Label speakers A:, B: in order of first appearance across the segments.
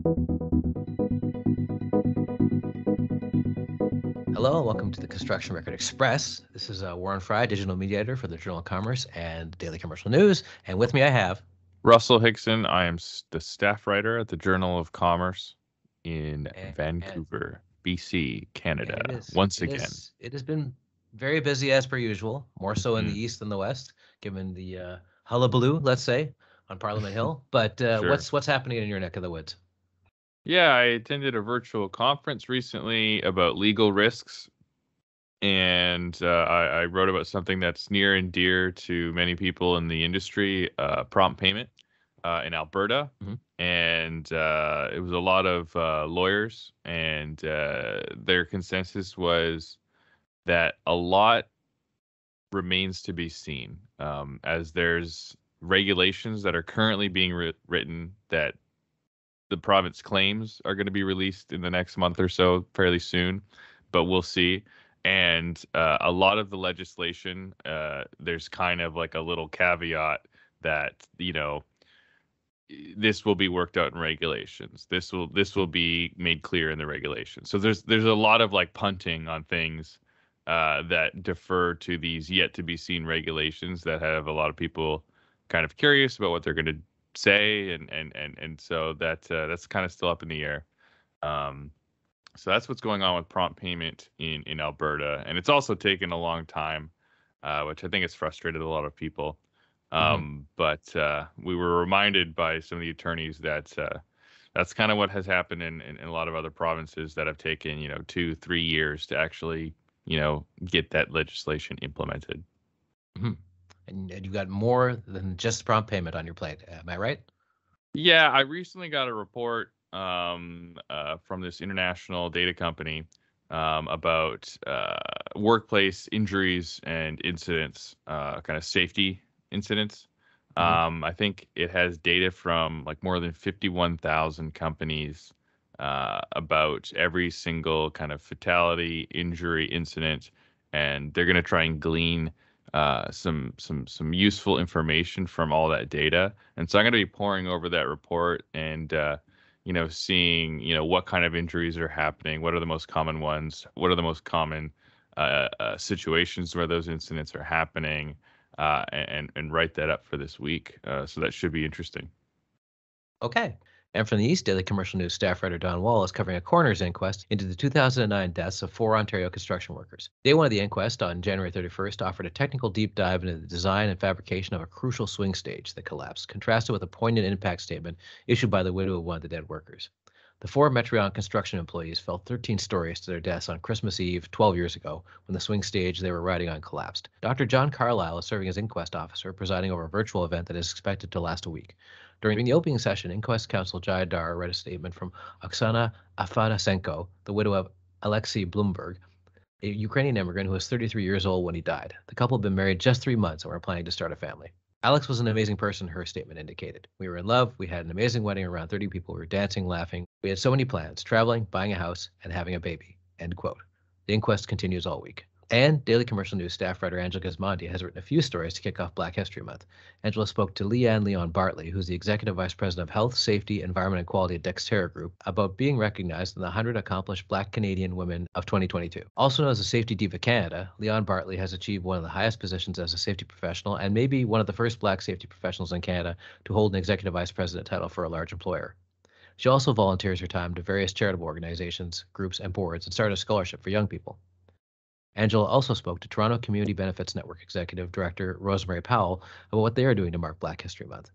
A: Hello, and welcome to the Construction Record Express. This is Warren Frey, digital media editor for the Journal of Commerce and Daily Commercial News. And with me I have
B: Russell Hixson. I am the staff writer at the Journal of Commerce in
A: and,
B: Vancouver, BC, Canada.
A: and
B: Once again.
A: It has been very busy as per usual, more so in the
B: Mm.
A: east than the west, given the hullabaloo, let's say, on Parliament Hill. But
B: Sure.
A: what's happening in your neck of the woods?
B: Yeah, I attended a virtual conference recently about legal risks, and I wrote about something that's near and dear to many people in the industry, prompt payment in Alberta.
A: Mm-hmm.
B: And it was a lot of lawyers, and their consensus was that a lot remains to be seen, as there's regulations that are currently being written that the province claims are going to be released in the next month or so, fairly soon, but we'll see. And a lot of the legislation, there's kind of like a little caveat that, this will be worked out in regulations. This will be made clear in the regulations. So there's a lot of like punting on things that defer to these yet to be seen regulations that have a lot of people kind of curious about what they're going to say, and so that's kind of still up in the air. So that's what's going on with prompt payment in Alberta, and it's also taken a long time, which I think has frustrated a lot of people. But we were reminded by some of the attorneys that that's kind of what has happened in a lot of other provinces that have taken 2-3 years to actually get that legislation implemented.
A: Mm-hmm. And you've got more than just prompt payment on your plate. Am I right?
B: Yeah, I recently got a report from this international data company about workplace injuries and incidents, kind of safety incidents. I think it has data from like more than 51,000 companies about every single kind of fatality, injury, incident, and they're going to try and glean some useful information from all that data. And so I'm going to be poring over that report and seeing what kind of injuries are happening, what are the most common ones, what are the most common situations where those incidents are happening, and write that up for this week. So that should be interesting.
A: Okay. And from the East, Daily Commercial News staff writer Don Wall is covering a coroner's inquest into the 2009 deaths of 4 Ontario construction workers. Day one of the inquest on January 31st offered a technical deep dive into the design and fabrication of a crucial swing stage that collapsed, contrasted with a poignant impact statement issued by the widow of one of the dead workers. The 4 Metreon construction employees fell 13 stories to their deaths on Christmas Eve 12 years ago when the swing stage they were riding on collapsed. Dr. John Carlisle is serving as inquest officer, presiding over a virtual event that is expected to last a week. During the opening session, inquest counsel Jaya Dar read a statement from Oksana Afanasenko, the widow of Alexei Blumberg, a Ukrainian immigrant who was 33 years old when he died. The couple had been married just 3 months and were planning to start a family. Alex was an amazing person, her statement indicated. We were in love. We had an amazing wedding, around 30 people. We were dancing, laughing. We had so many plans, traveling, buying a house, and having a baby. End quote. The inquest continues all week. And Daily Commercial News staff writer Angela Gismondi has written a few stories to kick off Black History Month. Angela spoke to Lee-Anne Lyon-Bartley, who's the Executive Vice President of Health, Safety, Environment, and Quality at Dexterra Group, about being recognized in the 100 Accomplished Black Canadian Women of 2022. Also known as a Safety Diva Canada, Lyon-Bartley has achieved one of the highest positions as a safety professional and may be one of the first Black safety professionals in Canada to hold an Executive Vice President title for a large employer. She also volunteers her time to various charitable organizations, groups, and boards and started a scholarship for young people. Angela also spoke to Toronto Community Benefits Network Executive Director Rosemary Powell about what they are doing to mark Black History Month.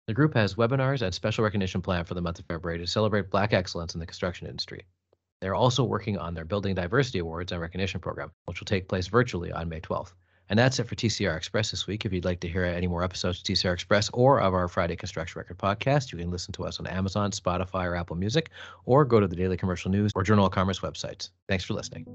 A: The group has webinars and special recognition planned for the month of February to celebrate Black excellence in the construction industry. They are also working on their Building Diversity Awards and Recognition program, which will take place virtually on May 12th. And that's it for TCR Express this week. If you'd like to hear any more episodes of TCR Express or of our Friday Construction Record podcast, you can listen to us on Amazon, Spotify, or Apple Music, or go to the Daily Commercial News or Journal of Commerce websites. Thanks for listening.